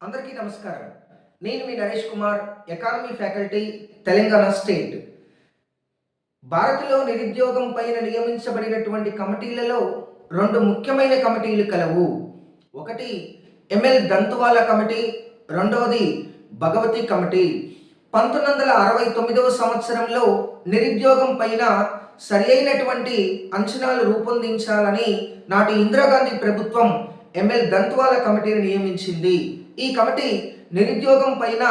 అందరికీ నమస్కారం. నేను మీ Naresh Kumar, economy faculty, Telangana state. భారత్‌లో నిరుద్యోగం పైన నియమించబడినటువంటి కమిటీలలో 2 ముఖ్యమైన కమిటీలు కలవు. ఒకటి ఎంఎల్ దంతువాలా కమిటీ, రెండవది భగవతి కమిటీ. 1969వ సంవత్సరంలో నిరుద్యోగం పైన సరియైనటువంటి అంచనాలు రూపొందించాలని నాటి ఇందిరాగాంధీ ప్రభుత్వం ఎంఎల్ దంతువాలా కమిటీని నియమించింది. ఈ కమిటీ నిరుద్యోగం పైన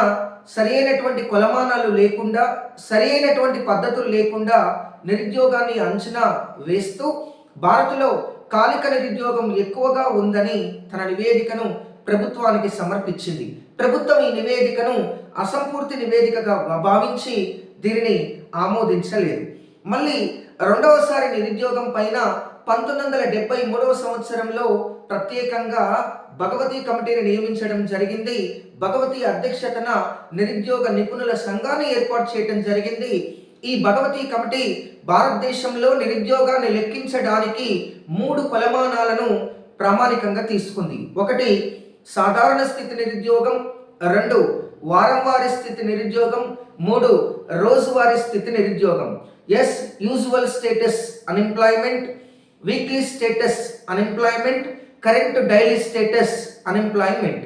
సరైనటువంటి కొలమానాలు లేకుండా, సరైనటువంటి పద్ధతులు లేకుండా నిరుద్యోగాన్ని అంచనా వేస్తూ భారత్లో కాలిక నిరుద్యోగం ఎక్కువగా ఉందని తన నివేదికను ప్రభుత్వానికి సమర్పించింది. ప్రభుత్వం ఈ నివేదికను అసంపూర్తి నివేదికగా భావించి దీనిని ఆమోదించలేదు. మళ్ళీ రెండవసారి నిరుద్యోగం పైన 1973వ సంవత్సరంలో ప్రత్యేకంగా భగవతి కమిటీని నియమించడం జరిగింది. భగవతి అధ్యక్షతన నిరుద్యోగ నిపుణుల సంఘాన్ని ఏర్పాటు చేయడం జరిగింది. ఈ భగవతి కమిటీ భారతదేశంలో నిరుద్యోగాన్ని లెక్కించడానికి 3 కొలమానాలను ప్రామాణికంగా తీసుకుంది. ఒకటి సాధారణ స్థితి నిరుద్యోగం, 2 వారంవారీ స్థితి నిరుద్యోగం, 3 రోజువారీ స్థితి నిరుద్యోగం. Usual status unemployment, weekly status unemployment, current daily status unemployment.